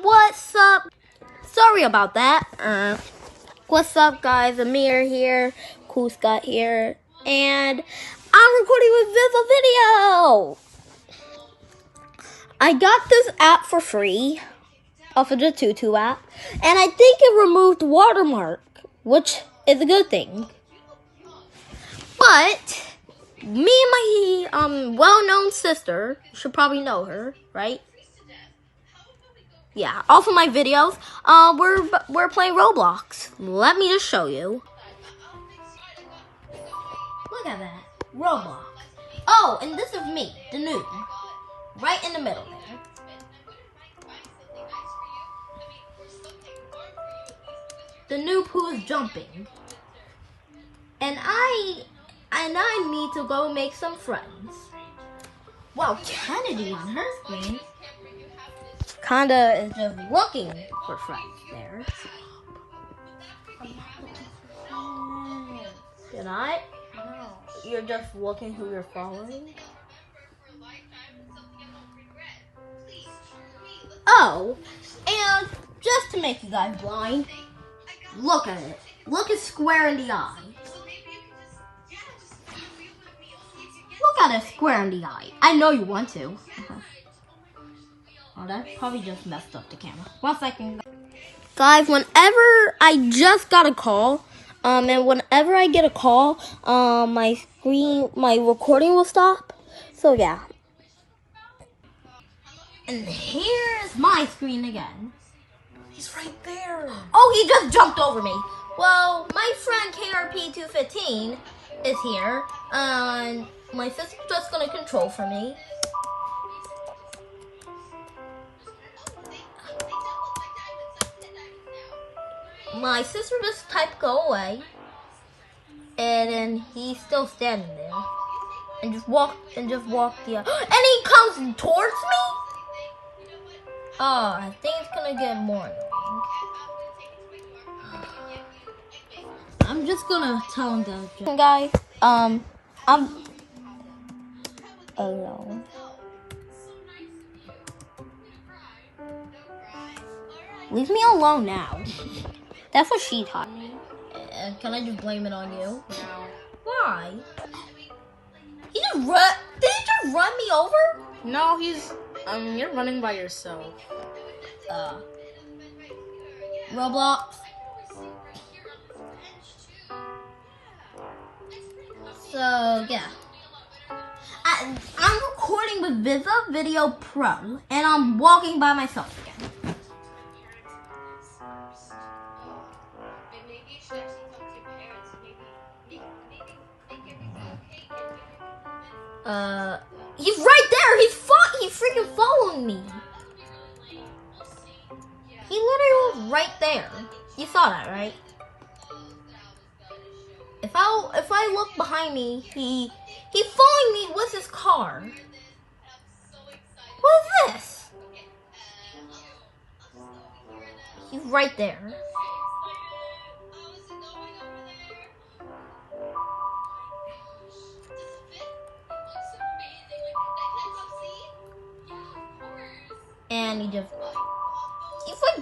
What's up? Sorry about that. What's up, guys? Amir here, Cool Scott here, and I'm recording with Viva Video. I got this app for free off of the Tutu app, and I think it removed watermark, which is a good thing. But me and my well-known sister, you should probably know her, right? Yeah, off of my videos, we're playing Roblox. Let me just show you. Look at that, Roblox. Oh, and this is me, the noob, right in the middle there. The noob who is jumping, and I need to go make some friends. Wow, Kennedy on her screen kinda is just looking for friends there. Did I? No. You're just looking who you're following? Oh, and just to make you guys blind, look at it. Look it square in the eye. Look at it square in the eye. I know you want to. Oh, that probably just messed up the camera. 1 second. Guys, whenever I just got a call, and whenever I get a call, my recording will stop. So yeah. And here's my screen again. He's right there. Oh, he just jumped over me. Well, my friend KRP215 is here, and my sister's just gonna control for me. My sister just typed go away, and then he's still standing there, and just walk the and he comes towards me. Oh, I think it's gonna get more annoying. I'm just gonna tell him that. Guys, I'm alone. Leave me alone now. That's what she taught me. Can I just blame it on you? No. Why? He just run. Did he just run me over? No, he's. You're running by yourself. Roblox. So yeah. I'm recording with Viva Video Pro, and I'm walking by myself again. He's right there. He's freaking following me. He literally was right there. You saw that, right? If I look behind me, he's following me with his car. What is this? He's right there. And he's like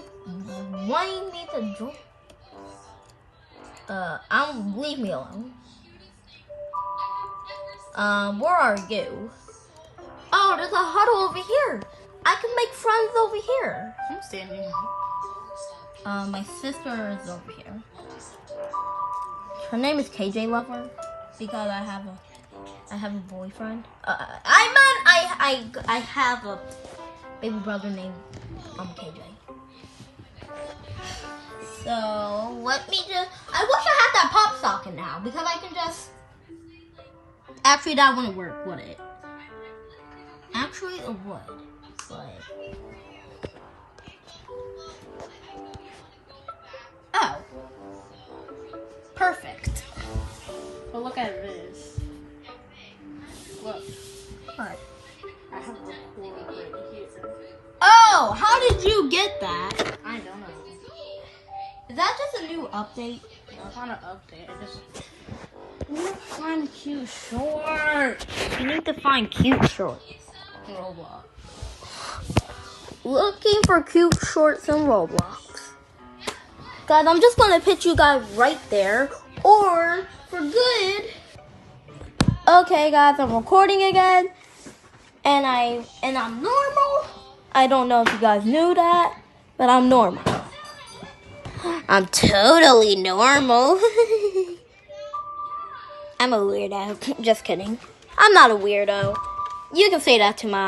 wanting me to jump. Leave me alone. Where are you? Oh, there's a huddle over here. I can make friends over here. I'm standing. My sister is over here. Her name is KJ Lover because I have a boyfriend. I have a baby brother named KJ. So let me just. I wish I had that pop socket now because I can just. Actually, that wouldn't work, would it? Actually, it would. But. Oh. Perfect. But look at this. Look. What? I have a record right here. Oh, how did you get that? I don't know. Is that just a new update? No, it's not an update. I just need to find cute shorts. You need to find cute shorts. Roblox. looking for cute shorts in Roblox. Guys, I'm just gonna put you guys right there, or for good. Okay, guys, I'm recording again, and I'm normal. I don't know if you guys knew that, but I'm normal. I'm totally normal. I'm a weirdo. Just kidding. I'm not a weirdo. You can say that to my...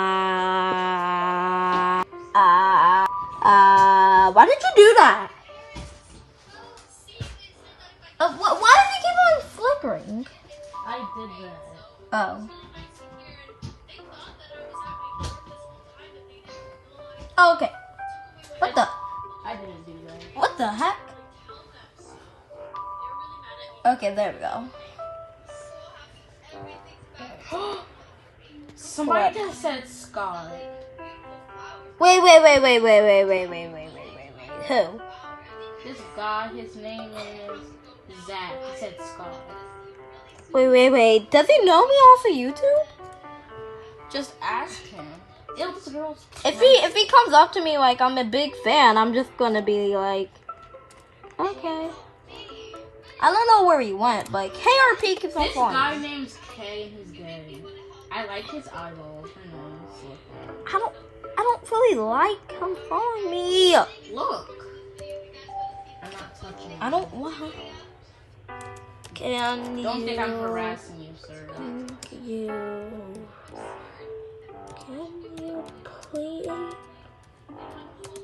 why did you do that? Why does it keep on flickering? I did that. Oh. Oh, okay. What the? I didn't do that. What the heck? Okay, there we go. Somebody just said Scar. Wait. Who? This guy, his name is Zach. He said Scar. Wait. Does he know me off of YouTube? Just ask him. It was girls. If he comes up to me like I'm a big fan, I'm just gonna be like, okay. I don't know where he went, but KRP keeps on This following guy me. name's K and he's gay. I like his eyeballs. I don't really like him following me. Look. I'm not touching you. I don't want. Can you? Don't think I'm harassing you, sir. Can you please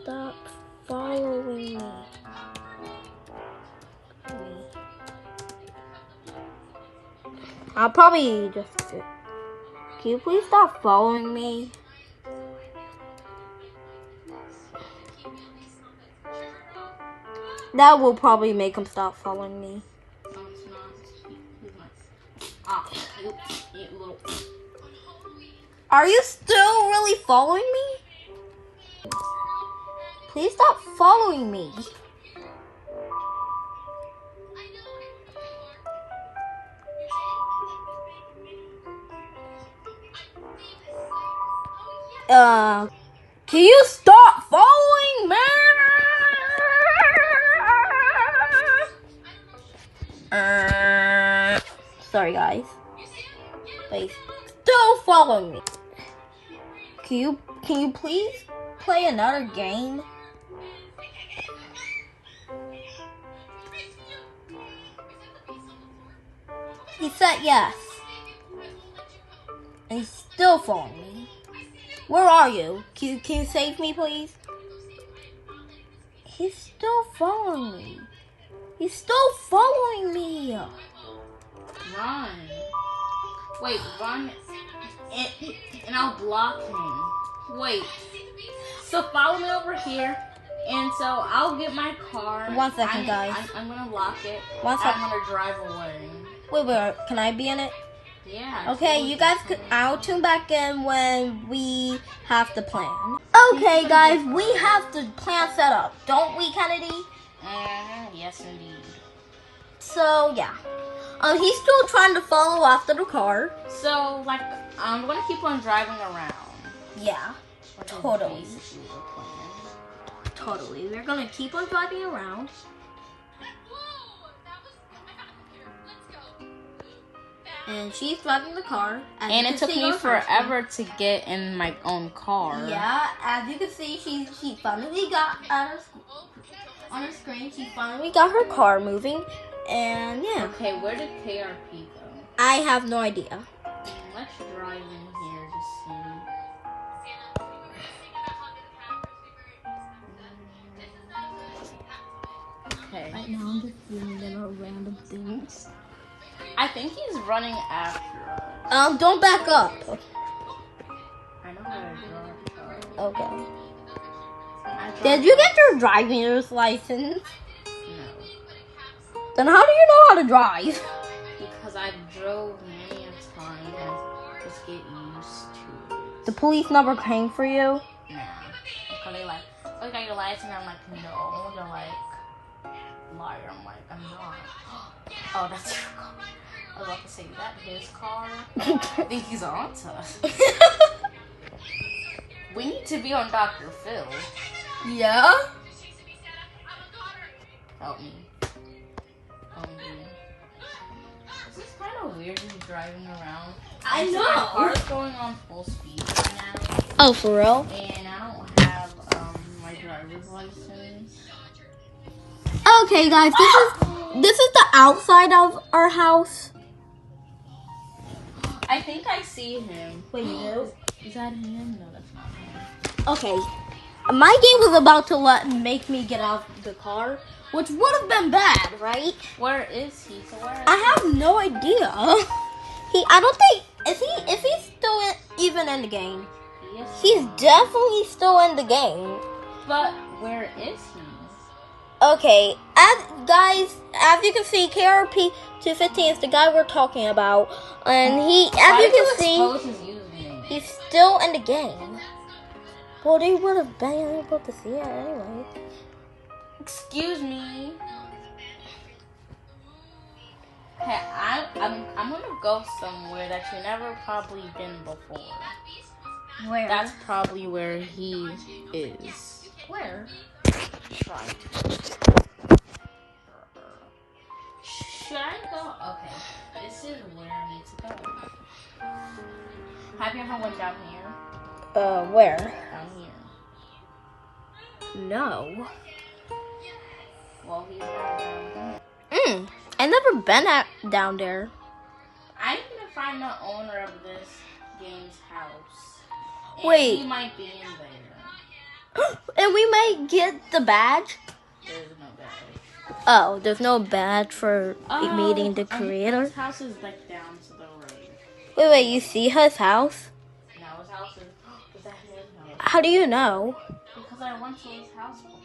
stop following me? I'll probably just. Can you please stop following me? That will probably make him stop following me. No, it's not. He's like, you little. Are you still really following me? Please stop following me. Can you stop following me? Sorry, guys. But he's still following me. Can you please play another game? He said yes. And he's still following me. Where are you? Can you save me, please? He's still following me. He's still following me. Run. Wait, run. And I'll block him. Wait. So follow me over here. And so I'll get my car. 1 second, guys. I'm going to lock it. 1 second. I'm going to drive away. Wait. Can I be in it? Yeah. Okay, you guys, I'll tune back in when we have the plan. Okay, guys, we have the plan set up, don't we, Kennedy? Yes, indeed. So, yeah. He's still trying to follow after the car. So, like, I'm going to keep on driving around. Yeah, totally. Basically the plan. Totally. We're going to keep on driving around. And she's driving the car. And it took me forever to get in my own car. Yeah, as you can see, she finally got on her screen. She finally got her car moving, and yeah. Okay, where did KRP go? I have no idea. Let's drive in here to see. Okay. Right now, I'm just doing little random things. I think he's running after us. Don't back up. I know how to drive. Okay. Did you get your driver's license? No. Then how do you know how to drive? Because I drove many a time and just get used to it. The police never came for you? Nah. Because they like, oh, you got your license? I'm like, no. They're like, liar. I'm like, I'm not. Oh, that's your car. I was about to say, is that his car? I think he's on to us. We need to be on Dr. Phil. Yeah? Help me. Oh, dude. This is kind of weird just driving around. I My know. car's going on full speed right now. Oh, for real? And I don't have my driver's license. Okay, guys, this is the outside of our house. I think I see him. Wait, you do? Is that him? No, that's not him. Okay, my game was about to make me get out of the car, which would have been bad, right? Where is he? So where is I have no idea. I don't think, is he still even in the game? he? Is He's definitely still in the game. But where is he? Okay, guys, as you can see, KRP 215 is the guy we're talking about, and Why as you did can see, expose his username? he's still in the game. Well, they would have been able to see it anyway. Excuse me. Hey, I'm gonna go somewhere that you never probably been before. Where? That's probably where he is. Where? Try to. Should I go? Okay, this is where I need to go. Have you ever went down here? Where? Down here. No. Well, he's not down there. I never been down there. I need to find the owner of this game's house. And Wait. He might be in there. And we might get the badge. There's no badge. Oh, there's no badge for meeting the creator. His house is like down to the right. Wait, you see his house? No, his house is that his house? How do you know? Because I went to his house before.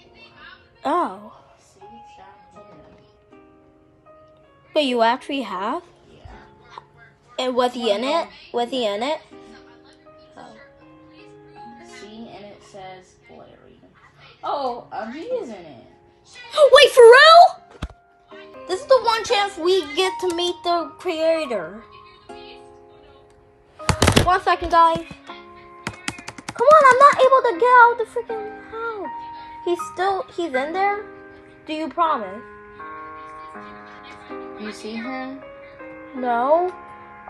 Oh. See, it's down here. Wait, you actually have? Yeah. And was he in it? Was he in it? Oh. See, and it says Larry. Oh, he is in it. Wait, for real? This is the one chance we get to meet the creator. 1 second, guys. Come on, I'm not able to get out the freaking house. He's in there? Do you promise? You see him? No.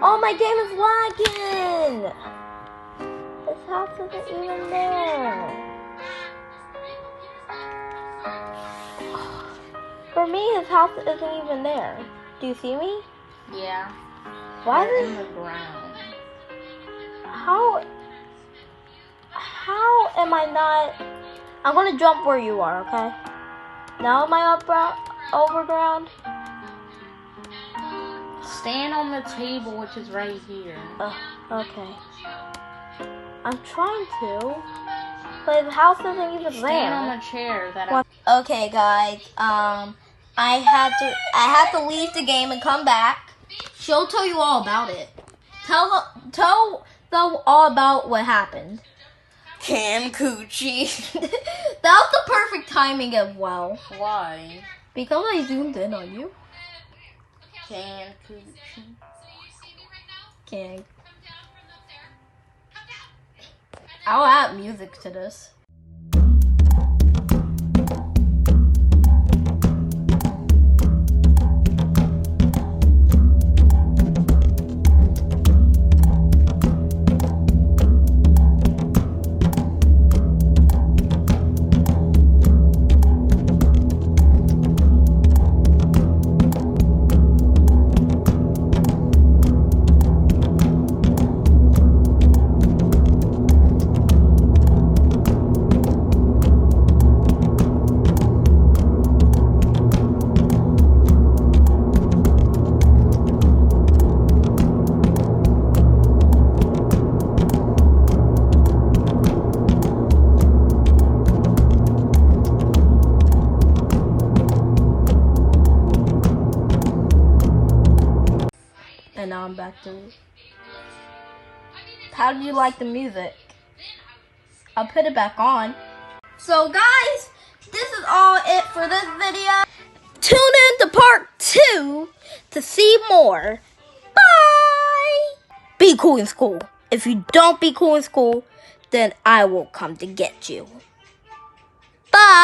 Oh, my game is lagging. His house isn't even there. For me, his house isn't even there. Do you see me? Yeah. Why They're is in the ground? How am I not? I'm gonna jump where you are, okay? Now am I over ground? Stand on the table, which is right here. Okay. I'm trying to, but the house isn't even there. Stand on the chair that Okay, guys. I had to leave the game and come back. She'll tell you all about it. Tell them all about what happened. Cam Coochie. That was the perfect timing as well. Why? Because I zoomed in on you. Can Can. I'll add music to this. And now I'm back to it. How do you like the music? I'll put it back on. So guys, this is all it for this video. Tune in to part 2 to see more. Bye! Be cool in school. If you don't be cool in school, then I will come to get you. Bye!